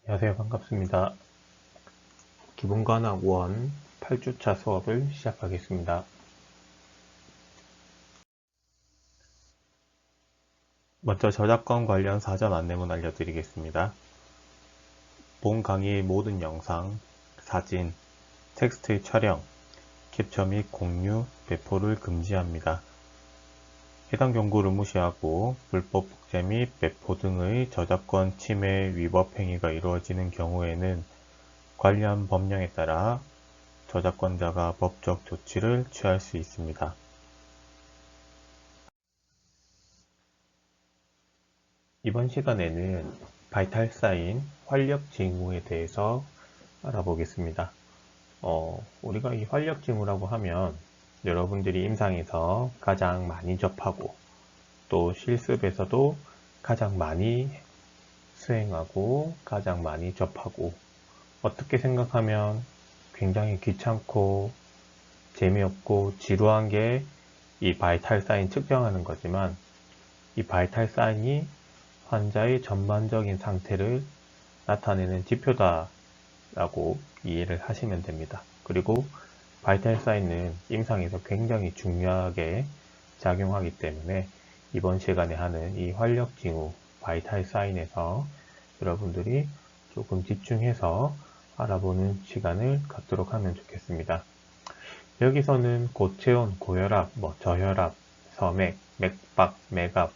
안녕하세요. 반갑습니다. 기본과학 1 8주차 수업을 시작하겠습니다. 먼저 저작권 관련 사전 안내문 알려드리겠습니다. 본 강의의 모든 영상, 사진, 텍스트의 촬영, 캡처 및 공유, 배포를 금지합니다. 해당 경고를 무시하고 불법 복제 및 배포 등의 저작권 침해 위법 행위가 이루어지는 경우에는 관련 법령에 따라 저작권자가 법적 조치를 취할 수 있습니다. 이번 시간에는 바이탈사인 활력징후에 대해서 알아보겠습니다. 우리가 이 활력징후라고 하면 여러분들이 임상에서 가장 많이 접하고 또 실습에서도 가장 많이 수행하고 가장 많이 접하고 어떻게 생각하면 굉장히 귀찮고 재미없고 지루한 게 이 바이탈사인 측정하는 거지만 이 바이탈사인이 환자의 전반적인 상태를 나타내는 지표다라고 이해를 하시면 됩니다. 그리고 바이탈사인은 임상에서 굉장히 중요하게 작용하기 때문에 이번 시간에 하는 이 활력징후 바이탈사인에서 여러분들이 조금 집중해서 알아보는 시간을 갖도록 하면 좋겠습니다. 여기서는 고체온, 고혈압, 저혈압, 서맥, 맥박, 맥압,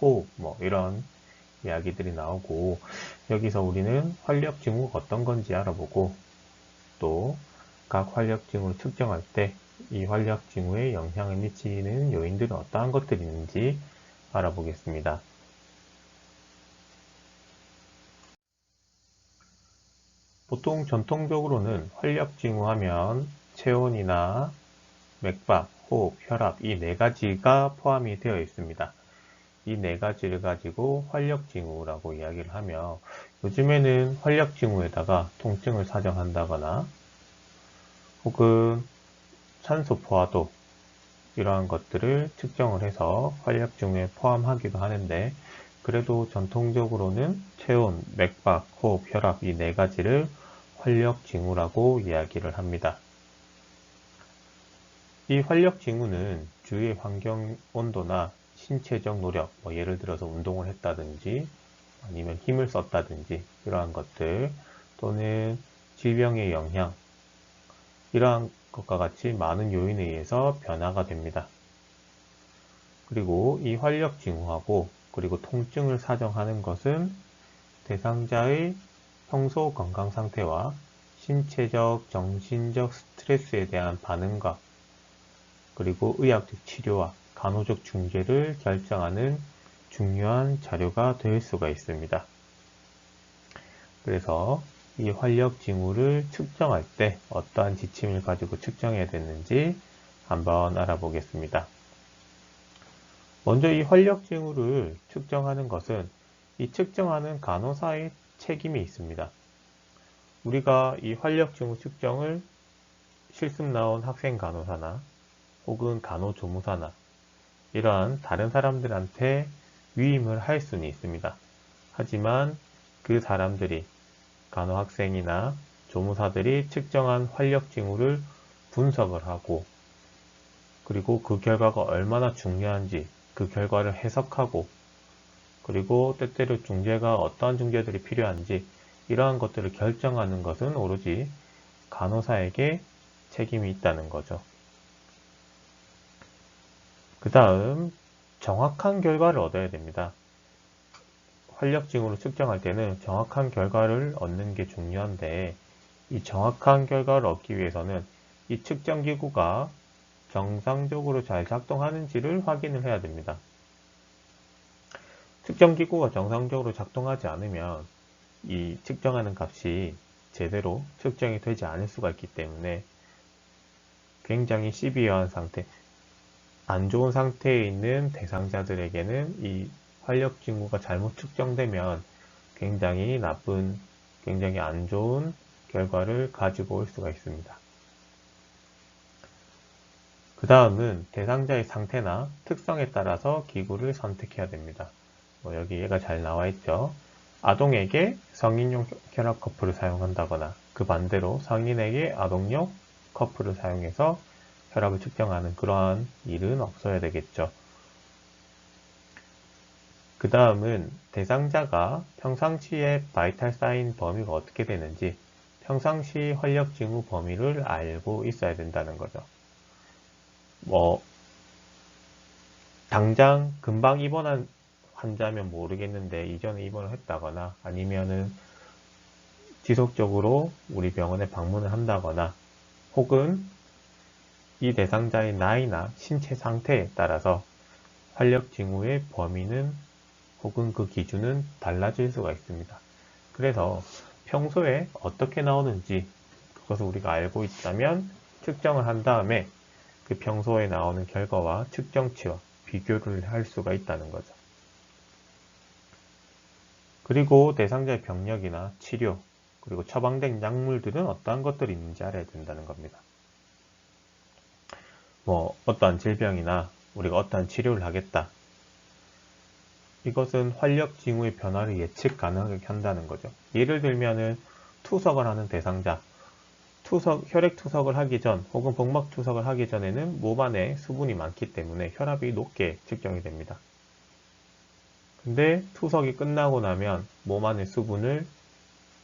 호흡 이런 이야기들이 나오고 여기서 우리는 활력징후가 어떤 건지 알아보고 또 각 활력징후를 측정할 때 이 활력징후에 영향을 미치는 요인들은 어떠한 것들이 있는지 알아보겠습니다. 보통 전통적으로는 활력징후 하면 체온이나 맥박, 호흡, 혈압 이 네 가지가 포함이 되어 있습니다. 이 네 가지를 가지고 활력징후라고 이야기를 하며 요즘에는 활력징후에다가 통증을 사정한다거나 혹은 산소 포화도 이러한 것들을 측정을 해서 활력징후에 포함하기도 하는데 그래도 전통적으로는 체온, 맥박, 호흡, 혈압 이 네 가지를 활력징후라고 이야기를 합니다. 이 활력징후는 주위의 환경 온도나 신체적 노력, 예를 들어서 운동을 했다든지 아니면 힘을 썼다든지 이러한 것들 또는 질병의 영향 이러한 것과 같이 많은 요인에 의해서 변화가 됩니다. 그리고 이 활력징후하고 그리고 통증을 사정하는 것은 대상자의 평소 건강 상태와 신체적, 정신적 스트레스에 대한 반응과 그리고 의학적 치료와 간호적 중재를 결정하는 중요한 자료가 될 수가 있습니다. 그래서 이 활력징후를 측정할 때 어떠한 지침을 가지고 측정해야 되는지 한번 알아보겠습니다. 먼저 이 활력징후를 측정하는 것은 이 측정하는 간호사의 책임이 있습니다. 우리가 이 활력징후 측정을 실습 나온 학생 간호사나 혹은 간호조무사나 이러한 다른 사람들한테 위임을 할 수는 있습니다. 하지만 그 사람들이 간호학생이나 조무사들이 측정한 활력징후를 분석을 하고 그리고 그 결과가 얼마나 중요한지 그 결과를 해석하고 그리고 때때로 중재가 어떠한 중재들이 필요한지 이러한 것들을 결정하는 것은 오로지 간호사에게 책임이 있다는 거죠. 그 다음 정확한 결과를 얻어야 됩니다. 활력징후를 측정할 때는 정확한 결과를 얻는 게 중요한데 이 정확한 결과를 얻기 위해서는 이 측정기구가 정상적으로 잘 작동하는지를 확인을 해야 됩니다. 측정기구가 정상적으로 작동하지 않으면 이 측정하는 값이 제대로 측정이 되지 않을 수가 있기 때문에 굉장히 시비어한 상태, 안 좋은 상태에 있는 대상자들에게는 이 활력징후가 잘못 측정되면 굉장히 나쁜, 굉장히 안 좋은 결과를 가지고 올 수가 있습니다. 그 다음은 대상자의 상태나 특성에 따라서 기구를 선택해야 됩니다. 여기 얘가 잘 나와 있죠. 아동에게 성인용 혈압 커플을 사용한다거나 그 반대로 성인에게 아동용 커플을 사용해서 혈압을 측정하는 그러한 일은 없어야 되겠죠. 그 다음은 대상자가 평상시에 바이탈 사인 범위가 어떻게 되는지 평상시 활력 징후 범위를 알고 있어야 된다는 거죠. 당장 금방 입원한 환자면 모르겠는데 이전에 입원을 했다거나 아니면은 지속적으로 우리 병원에 방문을 한다거나 혹은 이 대상자의 나이나 신체 상태에 따라서 활력 징후의 범위는 혹은 그 기준은 달라질 수가 있습니다. 그래서 평소에 어떻게 나오는지 그것을 우리가 알고 있다면 측정을 한 다음에 그 평소에 나오는 결과와 측정치와 비교를 할 수가 있다는 거죠. 그리고 대상자의 병력이나 치료, 그리고 처방된 약물들은 어떠한 것들이 있는지 알아야 된다는 겁니다. 어떠한 질병이나 우리가 어떠한 치료를 하겠다. 이것은 활력 징후의 변화를 예측 가능하게 한다는 거죠. 예를 들면은 투석을 하는 대상자, 혈액 투석을 하기 전 혹은 복막 투석을 하기 전에는 몸 안에 수분이 많기 때문에 혈압이 높게 측정이 됩니다. 근데 투석이 끝나고 나면 몸 안에 수분을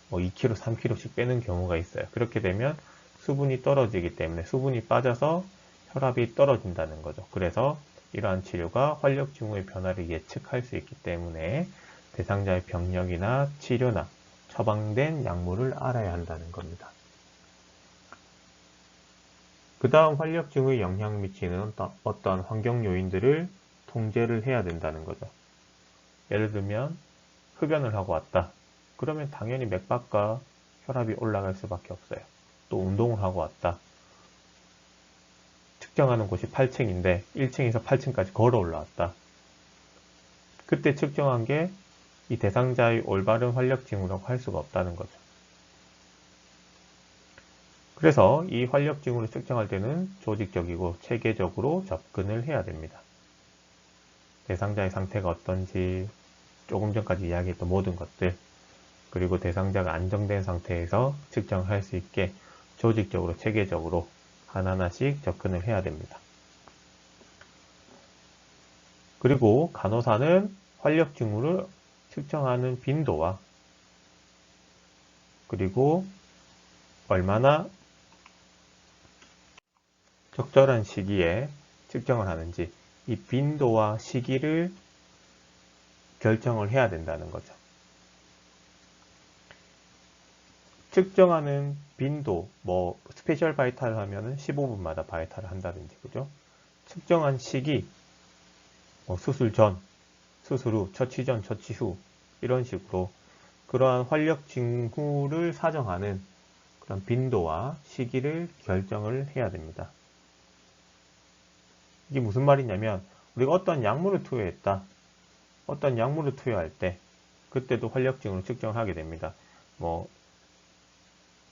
2kg, 3kg씩 빼는 경우가 있어요. 그렇게 되면 수분이 떨어지기 때문에 수분이 빠져서 혈압이 떨어진다는 거죠. 그래서 이러한 치료가 활력 징후의 변화를 예측할 수 있기 때문에 대상자의 병력이나 치료나 처방된 약물을 알아야 한다는 겁니다. 그 다음 활력 징후에 영향을 미치는 어떤 환경 요인들을 통제를 해야 된다는 거죠. 예를 들면 흡연을 하고 왔다. 그러면 당연히 맥박과 혈압이 올라갈 수밖에 없어요. 또 운동을 하고 왔다. 측정하는 곳이 8층인데 1층에서 8층까지 걸어 올라왔다. 그때 측정한 게 이 대상자의 올바른 활력 징후라고 할 수가 없다는 거죠. 그래서 이 활력 징후를 측정할 때는 조직적이고 체계적으로 접근을 해야 됩니다. 대상자의 상태가 어떤지 조금 전까지 이야기했던 모든 것들, 그리고 대상자가 안정된 상태에서 측정할 수 있게 조직적으로 체계적으로 하나하나씩 접근을 해야 됩니다. 그리고 간호사는 활력 징후를 측정하는 빈도와 그리고 얼마나 적절한 시기에 측정을 하는지 이 빈도와 시기를 결정을 해야 된다는 거죠. 측정하는 빈도, 스페셜 바이탈을 하면은 15분마다 바이탈을 한다든지, 그죠? 측정한 시기, 수술 전, 수술 후, 처치 전, 처치 후, 이런 식으로 그러한 활력 징후를 사정하는 그런 빈도와 시기를 결정을 해야 됩니다. 이게 무슨 말이냐면, 우리가 어떤 약물을 투여했다. 어떤 약물을 투여할 때, 그때도 활력 징후를 측정하게 됩니다.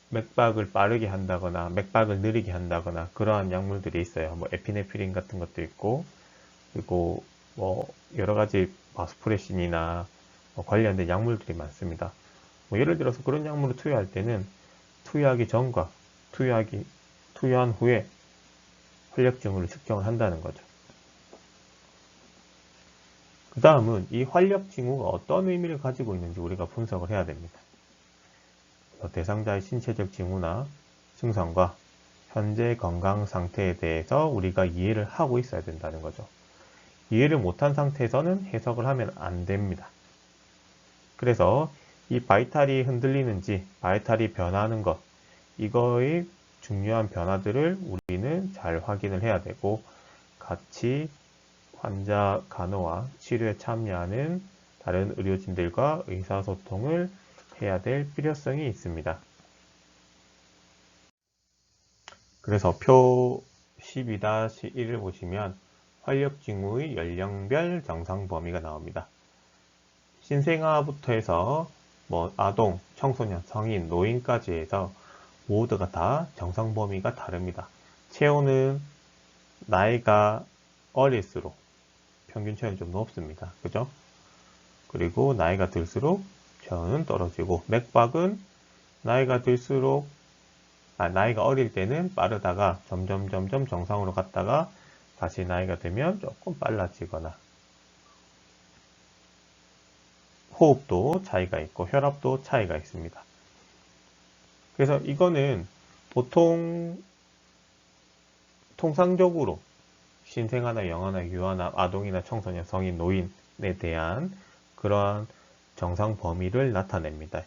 맥박을 빠르게 한다거나 맥박을 느리게 한다거나 그러한 약물들이 있어요. 에피네프린 같은 것도 있고 그리고 여러 가지 바스프레신이나 관련된 약물들이 많습니다. 예를 들어서 그런 약물을 투여할 때는 투여하기 전과 투여한 후에 활력 징후를 측정을 한다는 거죠. 그 다음은 이 활력 징후가 어떤 의미를 가지고 있는지 우리가 분석을 해야 됩니다. 대상자의 신체적 징후나 증상과 현재 건강 상태에 대해서 우리가 이해를 하고 있어야 된다는 거죠. 이해를 못한 상태에서는 해석을 하면 안 됩니다. 그래서 이 바이탈이 흔들리는지 바이탈이 변하는 것, 이거의 중요한 변화들을 우리는 잘 확인을 해야 되고 같이 환자 간호와 치료에 참여하는 다른 의료진들과 의사소통을 해야 될 필요성이 있습니다. 그래서 표 12-1을 보시면 활력 징후의 연령별 정상 범위가 나옵니다. 신생아부터 해서 아동, 청소년, 성인, 노인까지 해서 모두가 다 정상 범위가 다릅니다. 체온은 나이가 어릴수록 평균 체온이 좀 높습니다. 그죠? 그리고 나이가 들수록 체온은 떨어지고, 맥박은 나이가 들수록, 나이가 어릴 때는 빠르다가 점점 정상으로 갔다가 다시 나이가 들면 조금 빨라지거나, 호흡도 차이가 있고 혈압도 차이가 있습니다. 그래서 이거는 보통 통상적으로 신생아나 영아나 유아나 아동이나 청소년, 성인, 노인에 대한 그러한 정상 범위를 나타냅니다.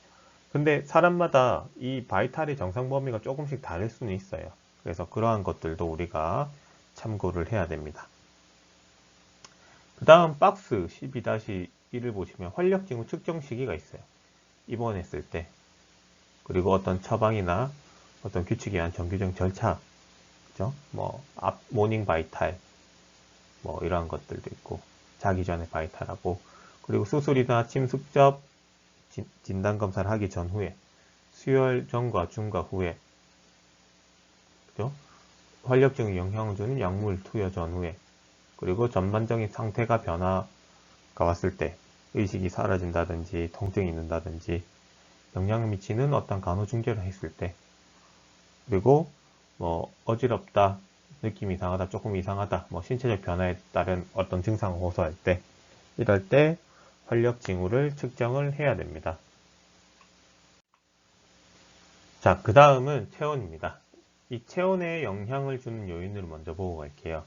근데 사람마다 이 바이탈의 정상 범위가 조금씩 다를 수는 있어요. 그래서 그러한 것들도 우리가 참고를 해야 됩니다. 그 다음 박스 12-1을 보시면 활력징후 측정 시기가 있어요. 입원했을 때, 그리고 어떤 처방이나 어떤 규칙에 의한 정규정 절차, 그죠? 모닝 바이탈, 이러한 것들도 있고, 자기 전에 바이탈하고, 그리고 수술이나 침습접 진단검사를 하기 전후에, 수혈 전과 중과 후에, 그죠? 활력증에 영향을 주는 약물 투여 전후에, 그리고 전반적인 상태가 변화가 왔을 때, 의식이 사라진다든지, 통증이 있는다든지, 영향을 미치는 어떤 간호중재를 했을 때, 그리고 어지럽다, 느낌이 이상하다, 조금 이상하다, 신체적 변화에 따른 어떤 증상을 호소할 때, 이럴 때 활력징후를 측정을 해야 됩니다. 자, 그 다음은 체온입니다. 이 체온에 영향을 주는 요인을 먼저 보고 갈게요.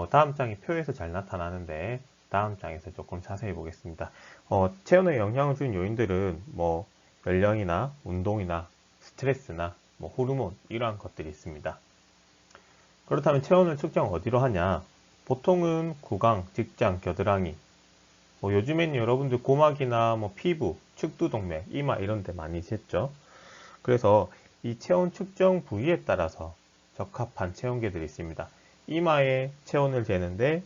다음 장에 표에서 잘 나타나는데 다음 장에서 조금 자세히 보겠습니다. 체온에 영향을 주는 요인들은 연령이나 운동이나 스트레스나 호르몬 이러한 것들이 있습니다. 그렇다면 체온을 측정 어디로 하냐? 보통은 구강, 직장, 겨드랑이, 요즘엔 여러분들 고막이나 피부, 측두동맥, 이마 이런 데 많이 쟀죠. 그래서 이 체온 측정 부위에 따라서 적합한 체온계들이 있습니다. 이마에 체온을 재는데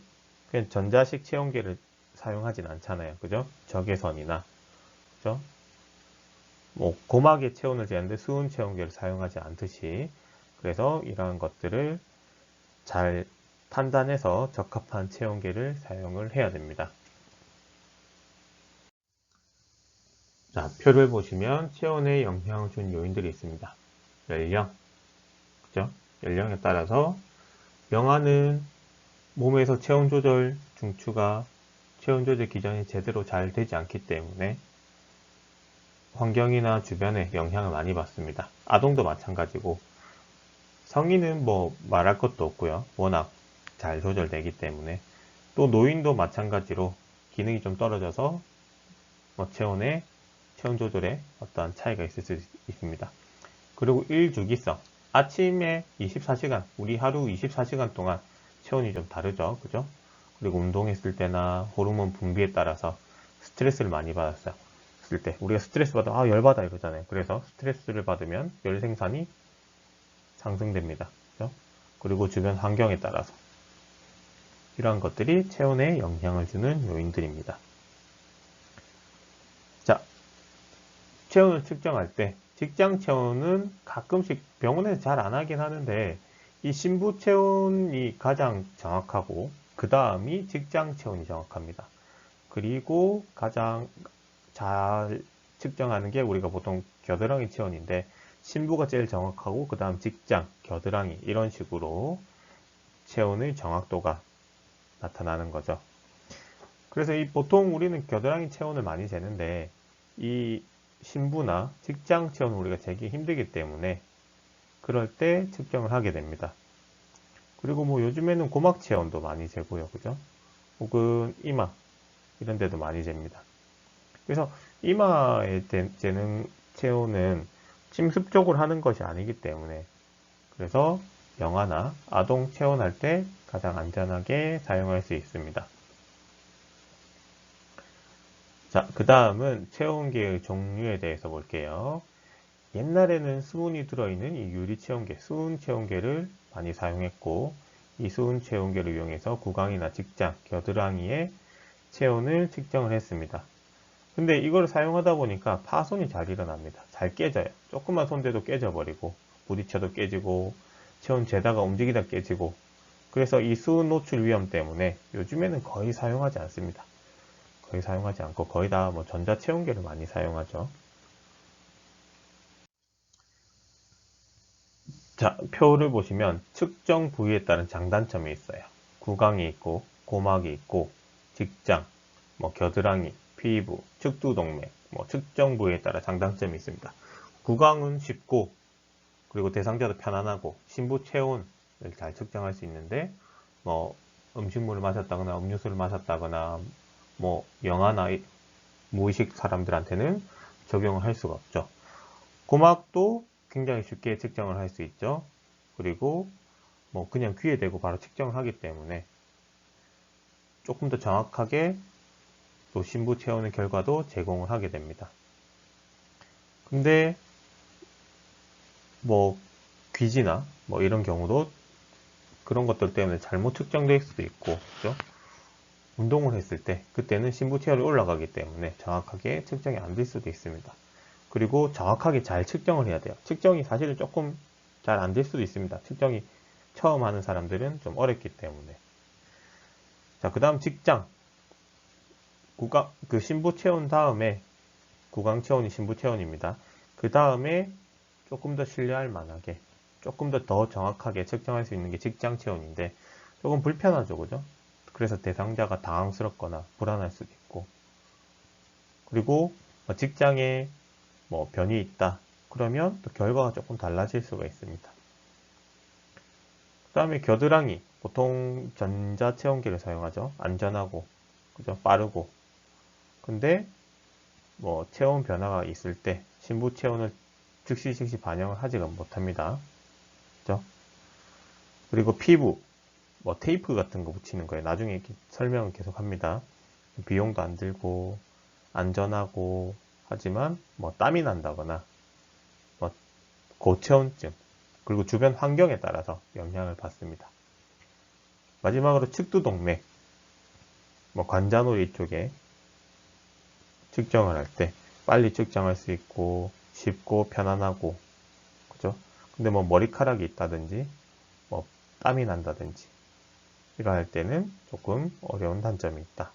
그냥 전자식 체온계를 사용하진 않잖아요. 그죠? 적외선이나, 그죠? 고막에 체온을 재는데 수은 체온계를 사용하지 않듯이, 그래서 이러한 것들을 잘 판단해서 적합한 체온계를 사용을 해야 됩니다. 자, 표를 보시면 체온에 영향을 준 요인들이 있습니다. 연령, 그죠? 연령에 따라서 영아는 몸에서 체온 조절 중추가 체온 조절 기전이 제대로 잘 되지 않기 때문에 환경이나 주변에 영향을 많이 받습니다. 아동도 마찬가지고, 성인은 말할 것도 없고요. 워낙 잘 조절되기 때문에. 또 노인도 마찬가지로 기능이 좀 떨어져서 체온 조절에 어떠한 차이가 있을 수 있습니다. 그리고 일주기성, 아침에 24시간, 우리 하루 24시간 동안 체온이 좀 다르죠. 그죠? 그리고 운동했을 때나 호르몬 분비에 따라서 스트레스를 많이 받았을 때, 우리가 스트레스 받으면 열받아 이러잖아요. 그래서 스트레스를 받으면 열 생산이 상승됩니다. 그죠? 그리고 주변 환경에 따라서 이러한 것들이 체온에 영향을 주는 요인들입니다. 자, 체온을 측정할 때 직장 체온은 가끔씩 병원에서 잘 안 하긴 하는데, 이 신부 체온이 가장 정확하고 그 다음이 직장 체온이 정확합니다. 그리고 가장 잘 측정하는 게 우리가 보통 겨드랑이 체온인데, 신부가 제일 정확하고 그 다음 직장, 겨드랑이 이런 식으로 체온의 정확도가 나타나는 거죠. 그래서 보통 우리는 겨드랑이 체온을 많이 재는데, 이 신부나 직장 체온을 우리가 재기 힘들기 때문에 그럴 때 측정을 하게 됩니다. 그리고 요즘에는 고막 체온도 많이 재고요. 그죠? 혹은 이마 이런 데도 많이 잽니다. 그래서 이마에 재는 체온은 침습적으로 하는 것이 아니기 때문에, 그래서 영아나 아동 체온할 때 가장 안전하게 사용할 수 있습니다. 자, 그 다음은 체온계의 종류에 대해서 볼게요. 옛날에는 수은이 들어있는 이 유리 체온계, 수은 체온계를 많이 사용했고, 이 수은 체온계를 이용해서 구강이나 직장, 겨드랑이의 체온을 측정을 했습니다. 근데 이걸 사용하다 보니까 파손이 잘 일어납니다. 잘 깨져요. 조금만 손대도 깨져버리고, 부딪혀도 깨지고, 체온 재다가 움직이다 깨지고, 그래서 이 수은 노출 위험 때문에 요즘에는 거의 사용하지 않습니다. 거의 사용하지 않고 거의 다 뭐 전자체온계를 많이 사용하죠. 자, 표를 보시면 측정 부위에 따른 장단점이 있어요. 구강이 있고 고막이 있고 직장, 뭐 겨드랑이, 피부, 측두동맥, 뭐 측정 부위에 따라 장단점이 있습니다. 구강은 쉽고 그리고 대상자도 편안하고 신부 체온을 잘 측정할 수 있는데 뭐 음식물을 마셨다거나 음료수를 마셨다거나 뭐 영아나 무의식 사람들한테는 적용을 할 수가 없죠. 고막도 굉장히 쉽게 측정을 할 수 있죠. 그리고 뭐 그냥 귀에 대고 바로 측정을 하기 때문에 조금 더 정확하게 또 신부 체온의 결과도 제공을 하게 됩니다. 근데 뭐 귀지나 뭐 이런 경우도 그런 것들 때문에 잘못 측정될 수도 있고, 그죠? 운동을 했을 때 그때는 신부 체온이 올라가기 때문에 정확하게 측정이 안 될 수도 있습니다. 그리고 정확하게 잘 측정을 해야 돼요. 측정이 사실은 조금 잘 안 될 수도 있습니다. 측정이 처음 하는 사람들은 좀 어렵기 때문에. 자, 그 다음 직장. 신부 체온 다음에 구강 체온이 신부 체온입니다. 그 다음에 조금 더 신뢰할 만하게 조금 더 정확하게 측정할 수 있는 게 직장 체온인데 조금 불편하죠, 그죠? 그래서 대상자가 당황스럽거나 불안할 수도 있고, 그리고 직장에 뭐 변이 있다 그러면 또 결과가 조금 달라질 수가 있습니다. 그 다음에 겨드랑이, 보통 전자체온계를 사용하죠. 안전하고 그죠? 빠르고. 근데 뭐 체온 변화가 있을 때 신부 체온을 즉시 반영을 하지가 못합니다. 그죠? 그리고 피부, 뭐 테이프 같은 거 붙이는 거예요. 나중에 설명은 계속 합니다. 비용도 안 들고 안전하고 하지만 뭐 땀이 난다거나 뭐 고체온증, 그리고 주변 환경에 따라서 영향을 받습니다. 마지막으로 측두동맥, 뭐 관자놀이 쪽에 측정을 할 때 빨리 측정할 수 있고 쉽고 편안하고, 그죠? 근데 뭐 머리카락이 있다든지 뭐 땀이 난다든지 이러할 때는 조금 어려운 단점이 있다.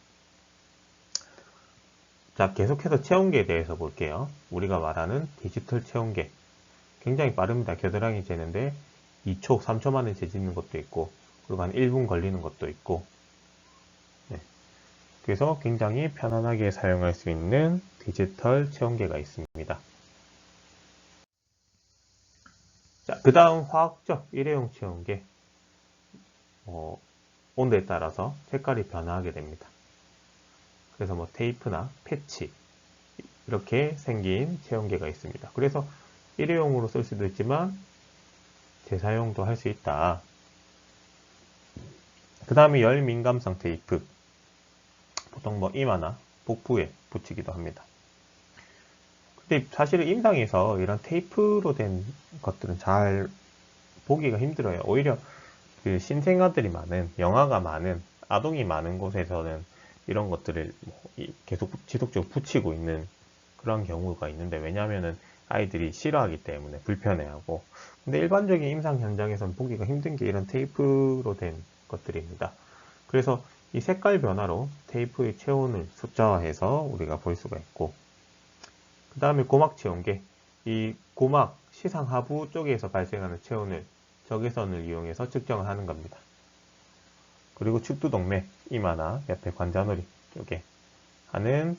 자, 계속해서 체온계에 대해서 볼게요. 우리가 말하는 디지털 체온계, 굉장히 빠릅니다. 겨드랑이 재는데 2초, 3초 만에 재지는 것도 있고, 그리고 한 1분 걸리는 것도 있고, 네. 그래서 굉장히 편안하게 사용할 수 있는 디지털 체온계가 있습니다. 자, 그 다음 화학적 일회용 체온계. 온도에 따라서 색깔이 변화하게 됩니다. 그래서 뭐 테이프나 패치, 이렇게 생긴 체온계가 있습니다. 그래서 일회용으로 쓸 수도 있지만 재사용도 할 수 있다. 그 다음에 열 민감성 테이프, 보통 뭐 이마나 복부에 붙이기도 합니다. 근데 사실은 임상에서 이런 테이프로 된 것들은 잘 보기가 힘들어요. 오히려 그 신생아들이 많은, 영아가 많은, 아동이 많은 곳에서는 이런 것들을 계속 지속적으로 붙이고 있는 그런 경우가 있는데, 왜냐하면은 아이들이 싫어하기 때문에 불편해하고. 근데 일반적인 임상 현장에서는 보기가 힘든 게 이런 테이프로 된 것들입니다. 그래서 이 색깔 변화로 테이프의 체온을 숫자화해서 우리가 볼 수가 있고, 그 다음에 고막 체온계. 이 고막 시상 하부 쪽에서 발생하는 체온을 적외선을 이용해서 측정을 하는 겁니다. 그리고 측두동맥, 이마나 옆에 관자놀이 쪽에 하는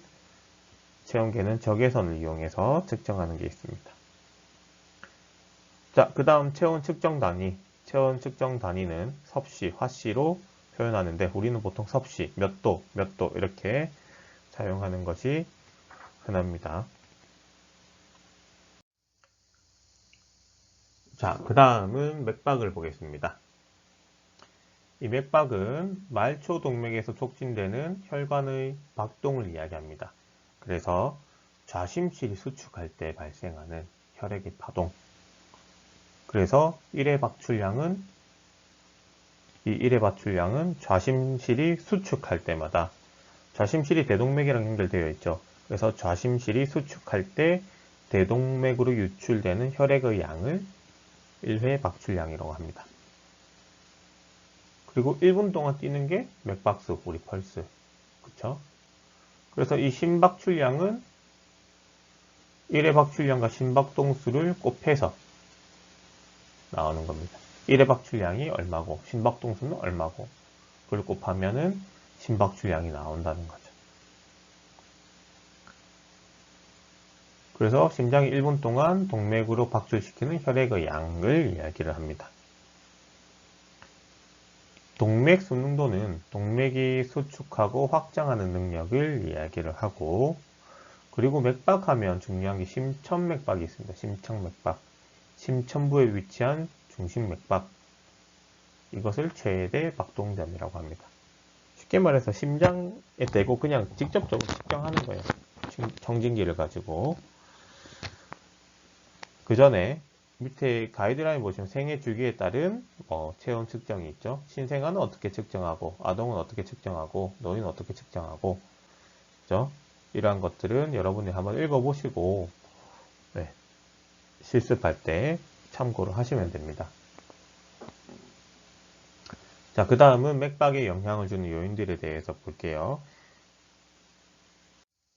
체온계는 적외선을 이용해서 측정하는 게 있습니다. 자, 그 다음 체온 측정 단위. 체온 측정 단위는 섭씨, 화씨로 표현하는데, 우리는 보통 섭씨, 몇 도, 몇 도 이렇게 사용하는 것이 흔합니다. 자, 그 다음은 맥박을 보겠습니다. 이 맥박은 말초동맥에서 촉진되는 혈관의 박동을 이야기합니다. 그래서 좌심실이 수축할 때 발생하는 혈액의 파동. 그래서 1회 박출량은 좌심실이 수축할 때마다, 좌심실이 대동맥이랑 연결되어 있죠. 그래서 좌심실이 수축할 때 대동맥으로 유출되는 혈액의 양을 1회 박출량이라고 합니다. 그리고 1분 동안 뛰는 게 맥박수, 우리 펄스. 그쵸? 그래서 이 심박출량은 1회 박출량과 심박동수를 곱해서 나오는 겁니다. 1회 박출량이 얼마고 심박동수는 얼마고 그걸 곱하면은 심박출량이 나온다는 거죠. 그래서 심장이 1분 동안 동맥으로 박출시키는 혈액의 양을 이야기를 합니다. 동맥 순응도는 동맥이 수축하고 확장하는 능력을 이야기를 하고, 그리고 맥박하면 중요한 게 심천맥박이 있습니다. 심천맥박. 심천부에 위치한 중심맥박. 이것을 최대 박동점이라고 합니다. 쉽게 말해서 심장에 대고 그냥 직접적으로 측정하는 거예요. 청진기를 가지고. 그 전에 밑에 가이드라인 보시면 생애 주기에 따른 체온 측정이 있죠. 신생아는 어떻게 측정하고, 아동은 어떻게 측정하고, 노인은 어떻게 측정하고, 그죠? 이러한 것들은 여러분이 한번 읽어보시고 실습할 때 참고를 하시면 됩니다. 자, 그 다음은 맥박에 영향을 주는 요인들에 대해서 볼게요.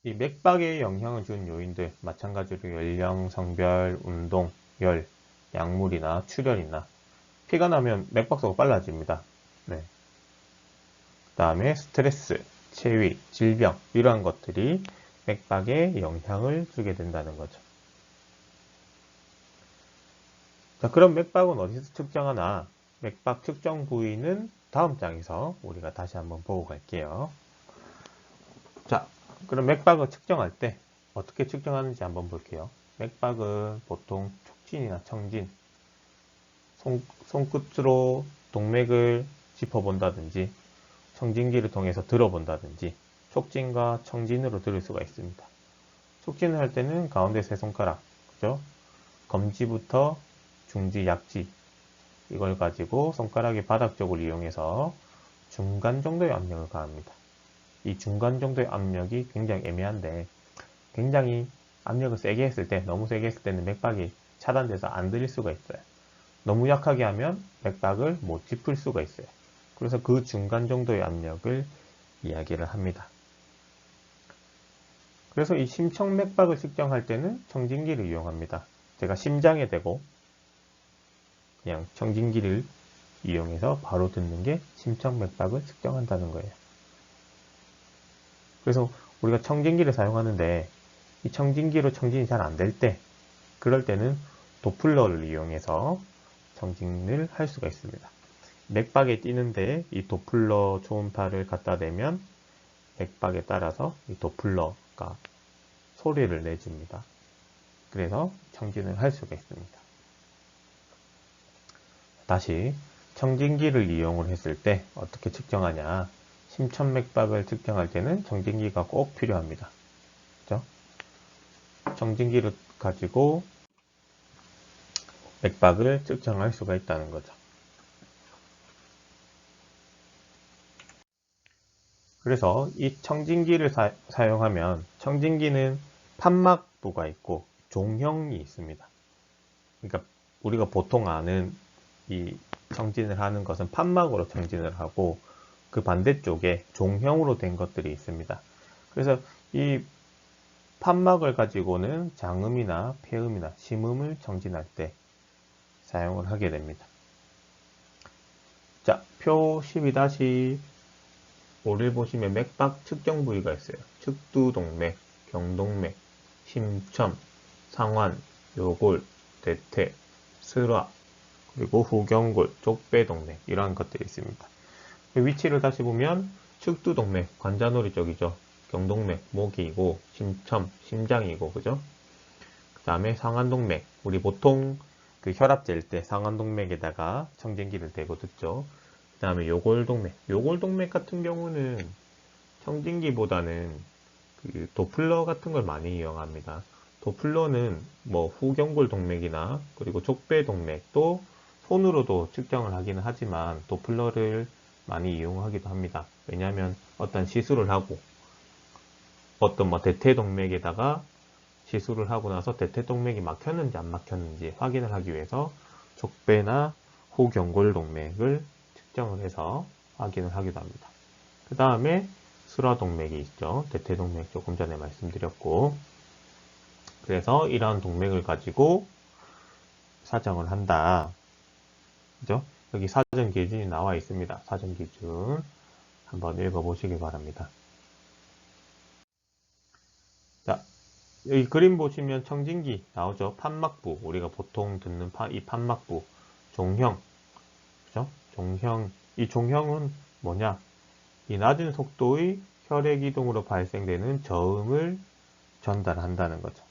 이 맥박에 영향을 주는 요인들, 마찬가지로 연령, 성별, 운동, 열, 약물이나 출혈이나 피가 나면 맥박수가 빨라집니다. 네. 그 다음에 스트레스, 체위, 질병 이러한 것들이 맥박에 영향을 주게 된다는 거죠. 자, 그럼 맥박은 어디서 측정하나? 맥박 측정 부위는 다음 장에서 우리가 다시 한번 보고 갈게요. 자, 그럼 맥박을 측정할 때 어떻게 측정하는지 한번 볼게요. 맥박은 보통 촉진이나 청진, 손끝으로 동맥을 짚어본다든지 청진기를 통해서 들어본다든지 촉진과 청진으로 들을 수가 있습니다. 촉진을 할 때는 가운데 세 손가락, 그죠? 검지부터 중지, 약지 이걸 가지고 손가락의 바닥 쪽을 이용해서 중간 정도의 압력을 가합니다. 이 중간 정도의 압력이 굉장히 애매한데, 굉장히 압력을 세게 했을 때, 너무 세게 했을 때는 맥박이 차단돼서 안 들릴 수가 있어요. 너무 약하게 하면 맥박을 못 짚을 수가 있어요. 그래서 그 중간 정도의 압력을 이야기를 합니다. 그래서 이 심청맥박을 측정할 때는 청진기를 이용합니다. 제가 심장에 대고 그냥 청진기를 이용해서 바로 듣는 게 심청맥박을 측정한다는 거예요. 그래서 우리가 청진기를 사용하는데 이 청진기로 청진이 잘 안 될 때, 그럴 때는 도플러를 이용해서 청진을 할 수가 있습니다. 맥박에 뛰는데 이 도플러 초음파를 갖다 대면 맥박에 따라서 이 도플러가 소리를 내줍니다. 그래서 청진을 할 수가 있습니다. 다시 청진기를 이용을 했을 때 어떻게 측정하냐? 심천맥박을 측정할 때는 청진기가 꼭 필요합니다. 그렇죠? 청진기를 가지고 맥박을 측정할 수가 있다는 거죠. 그래서 이 청진기를 사용하면 청진기는 판막부가 있고 종형이 있습니다. 그러니까 우리가 보통 아는 이 청진을 하는 것은 판막으로 청진을 하고 그 반대쪽에 종형으로 된 것들이 있습니다. 그래서 이 판막을 가지고는 장음이나 폐음이나 심음을 청진할 때 사용을 하게 됩니다. 자, 표 12-5를 보시면 맥박 측정 부위가 있어요. 측두동맥, 경동맥, 심천, 상완, 요골, 대퇴, 슬화, 그리고 후경골, 족배동맥 이러한 것들이 있습니다. 위치를 다시 보면 측두동맥, 관자놀이 쪽이죠. 경동맥, 목이고, 심천, 심장이고, 그죠? 그 다음에 상완동맥, 우리 보통 그 혈압 잴 때 상완동맥에다가 청진기를 대고 듣죠. 그 다음에 요골동맥, 요골동맥 같은 경우는 청진기보다는 그 도플러 같은 걸 많이 이용합니다. 도플러는 뭐 후경골 동맥이나 그리고 족배 동맥도 손으로도 측정을 하기는 하지만 도플러를 많이 이용하기도 합니다. 왜냐하면 어떤 시술을 하고 어떤 뭐 대퇴동맥에다가 시술을 하고 나서 대퇴동맥이 막혔는지 안 막혔는지 확인을 하기 위해서 족배나 후경골 동맥을 측정을 해서 확인을 하기도 합니다. 그 다음에 수라동맥이 있죠. 대퇴동맥 조금 전에 말씀드렸고, 그래서 이러한 동맥을 가지고 사정을 한다. 그죠? 여기 사정 기준이 나와 있습니다. 사정 기준 한번 읽어보시기 바랍니다. 자, 여기 그림 보시면 청진기 나오죠. 판막부, 우리가 보통 듣는 이 판막부, 종형, 그죠? 종형, 이 종형은 뭐냐? 이 낮은 속도의 혈액 이동으로 발생되는 저음을 전달한다는 거죠.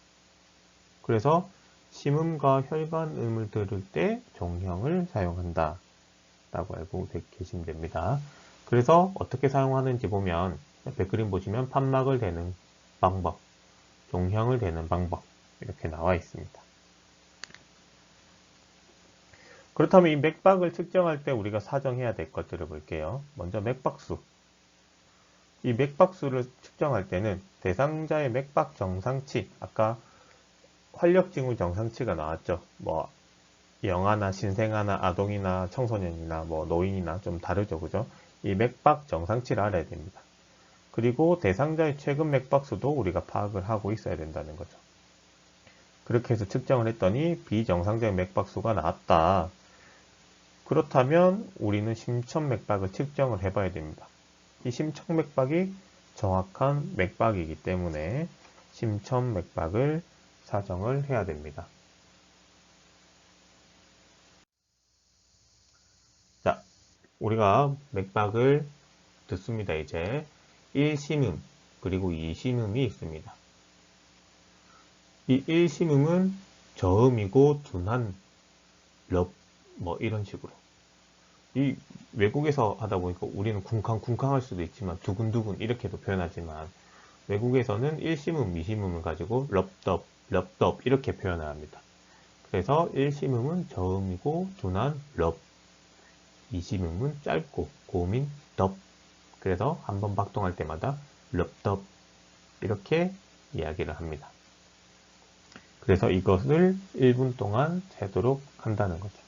그래서 심음과 혈관음을 들을 때 종형을 사용한다 라고 알고 계시면 됩니다. 그래서 어떻게 사용하는지 보면 옆에 그림 보시면 판막을 대는 방법, 종형을 대는 방법 이렇게 나와 있습니다. 그렇다면 이 맥박을 측정할 때 우리가 사정해야 될 것들을 볼게요. 먼저 맥박수. 이 맥박수를 측정할 때는 대상자의 맥박 정상치, 아까 활력증후 정상치가 나왔죠. 뭐 영아나 신생아나 아동이나 청소년이나 뭐 노인이나 좀 다르죠. 그죠? 이 맥박 정상치를 알아야 됩니다. 그리고 대상자의 최근 맥박수도 우리가 파악을 하고 있어야 된다는 거죠. 그렇게 해서 측정을 했더니 비정상적인 맥박수가 나왔다. 그렇다면 우리는 심천맥박을 측정을 해봐야 됩니다. 이 심천맥박이 정확한 맥박이기 때문에 심천맥박을 사정을 해야 됩니다. 자, 우리가 맥박을 듣습니다. 이제 1심음 그리고 2심음이 있습니다. 이 1심음은 저음이고 둔한 럽 뭐 이런 식으로. 이 외국에서 하다 보니까 우리는 쿵쾅쿵쾅 할 수도 있지만 두근두근 이렇게도 표현하지만 외국에서는 1심음, 2심음을 가지고 럽덥, 럽덥 이렇게 표현을 합니다. 그래서 1심음은 저음이고 둔한 럽, 2심음은 짧고 고음인 덥. 그래서 한번 박동할 때마다 럽덥 이렇게 이야기를 합니다. 그래서 이것을 1분 동안 세도록 한다는 거죠.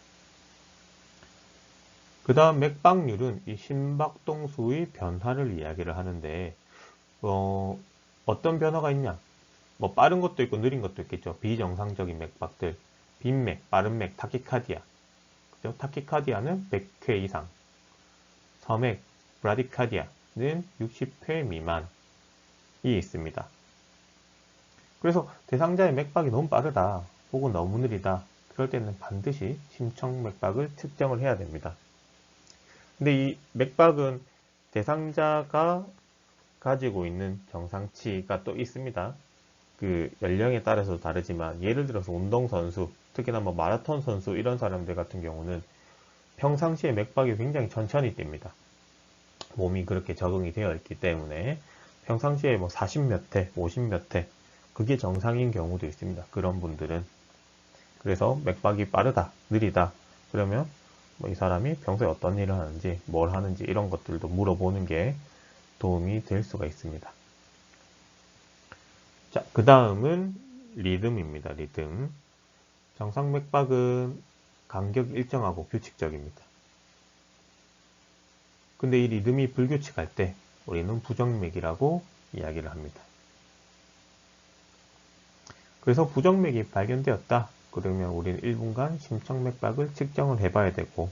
그 다음 맥박률은 이 심박동수의 변화를 이야기를 하는데 어떤 변화가 있냐? 뭐 빠른 것도 있고 느린 것도 있겠죠. 비정상적인 맥박들, 빈맥, 빠른 맥, 타키카디아. 그죠? 타키카디아는 100회 이상, 서맥, 브라디카디아는 60회 미만이 있습니다. 그래서 대상자의 맥박이 너무 빠르다, 혹은 너무 느리다. 그럴 때는 반드시 심청맥박을 측정을 해야 됩니다. 근데 이 맥박은 대상자가 가지고 있는 정상치가 또 있습니다. 그 연령에 따라서 다르지만 예를 들어서 운동선수, 특히나 뭐 마라톤 선수 이런 사람들 같은 경우는 평상시에 맥박이 굉장히 천천히 뜁니다. 몸이 그렇게 적응이 되어 있기 때문에 평상시에 뭐 40몇 회, 50몇 회 그게 정상인 경우도 있습니다. 그런 분들은. 그래서 맥박이 빠르다, 느리다 그러면 뭐 이 사람이 평소에 어떤 일을 하는지, 뭘 하는지 이런 것들도 물어보는 게 도움이 될 수가 있습니다. 자, 그 다음은 리듬입니다. 리듬. 정상 맥박은 간격이 일정하고 규칙적입니다. 근데 이 리듬이 불규칙할 때 우리는 부정맥이라고 이야기를 합니다. 그래서 부정맥이 발견되었다. 그러면 우리는 1분간 심청맥박을 측정을 해봐야 되고,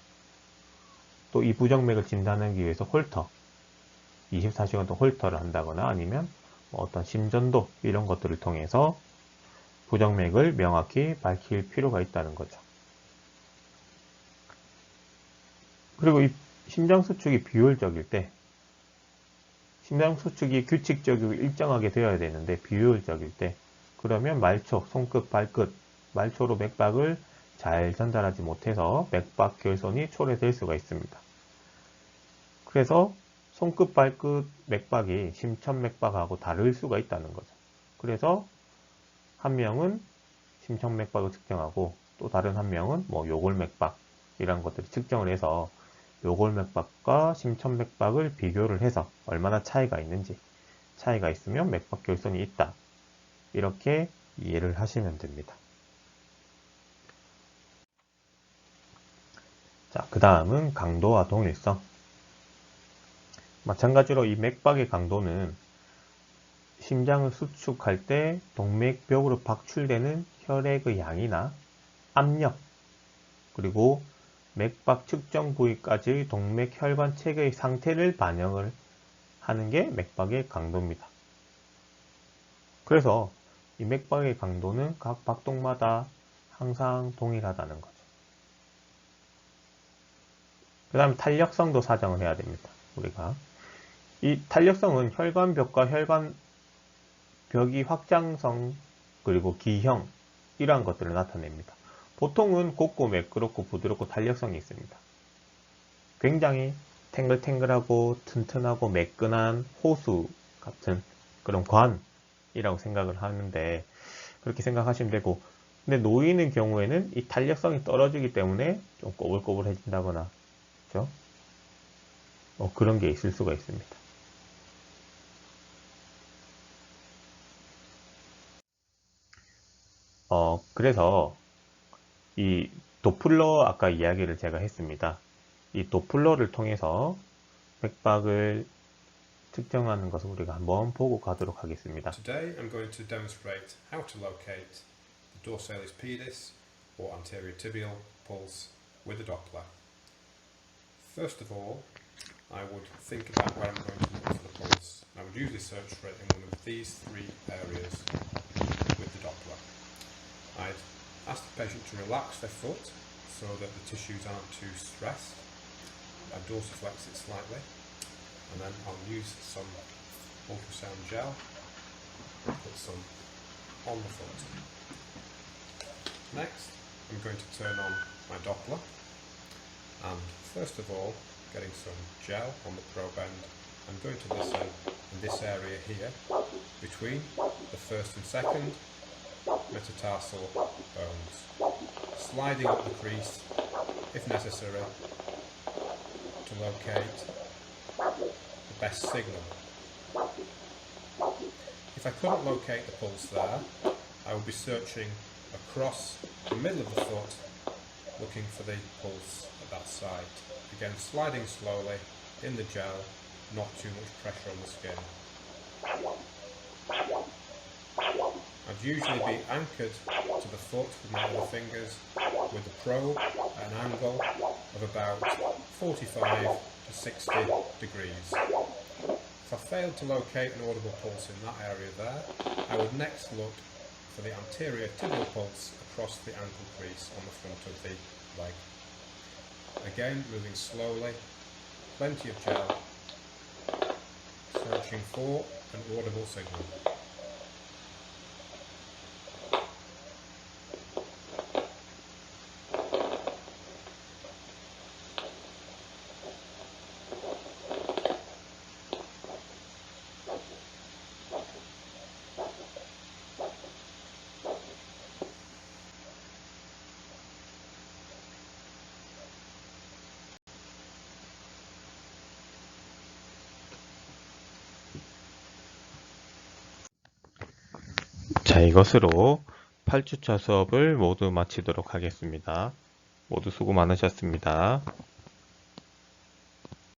또 이 부정맥을 진단하기 위해서 홀터, 24시간 동안 홀터를 한다거나 아니면 어떤 심전도 이런 것들을 통해서 부정맥을 명확히 밝힐 필요가 있다는 거죠. 그리고 이 심장수축이 비효율적일 때, 심장수축이 규칙적이고 일정하게 되어야 되는데 비효율적일 때, 그러면 말초, 손끝, 발끝, 말초로 맥박을 잘 전달하지 못해서 맥박 결손이 초래될 수가 있습니다. 그래서 손끝, 발끝 맥박이 심천맥박하고 다를 수가 있다는 거죠. 그래서 한 명은 심천맥박을 측정하고 또 다른 한 명은 뭐 요골맥박 이런 것들을 측정을 해서 요골맥박과 심천맥박을 비교를 해서 얼마나 차이가 있는지, 차이가 있으면 맥박 결손이 있다, 이렇게 이해를 하시면 됩니다. 자, 그 다음은 강도와 동일성. 마찬가지로 이 맥박의 강도는 심장을 수축할 때 동맥벽으로 박출되는 혈액의 양이나 압력, 그리고 맥박 측정 부위까지의 동맥 혈관 체계의 상태를 반영을 하는 게 맥박의 강도입니다. 그래서 이 맥박의 강도는 각 박동마다 항상 동일하다는 거죠. 그 다음에 탄력성도 사정을 해야 됩니다. 우리가 이 탄력성은 혈관벽과 혈관벽이 확장성 그리고 기형 이러한 것들을 나타냅니다. 보통은 곱고 매끄럽고 부드럽고 탄력성이 있습니다. 굉장히 탱글탱글하고 튼튼하고 매끈한 호수 같은 그런 관이라고 생각을 하는데 그렇게 생각하시면 되고, 근데 놓이는 경우에는 이 탄력성이 떨어지기 때문에 좀 꼬불꼬불해진다거나 그렇죠? 그런 게 있을 수가 있습니다. 그래서 이 도플러 아까 이야기를 제가 했습니다. 이 도플러를 통해서 맥박을 측정하는 것을 우리가 한번 보고 가도록 하겠습니다. Today I'm going to demonstrate how to locate the dorsalis pedis or anterior tibial pulse with a Doppler. First of all, I would think about where I'm going to look for the pulse. I would usually search for it in one of these three areas with the Doppler. I'd ask the patient to relax their foot so that the tissues aren't too stressed. I'd dorsiflex it slightly, and then I'll use some ultrasound gel, put some on the foot. Next, I'm going to turn on my Doppler, and first of all, getting some gel on the probe end, I'm going to listen in this area here, between the first and second metatarsal bones, sliding up the crease, if necessary, to locate the best signal. If I couldn't locate the pulse there, I would be searching across the middle of the foot, looking for the pulse at that site. Again, sliding slowly in the gel, not too much pressure on the skin. I'd usually be anchored to the foot with my other fingers with the probe at an angle of about 45 to 60 degrees. If I failed to locate an audible pulse in that area there, I would next look for the anterior tibial pulse across the ankle crease on the front of the leg. Again, moving slowly, plenty of gel, searching for an audible signal. 자, 이것으로 8주차 수업을 모두 마치도록 하겠습니다. 모두 수고 많으셨습니다.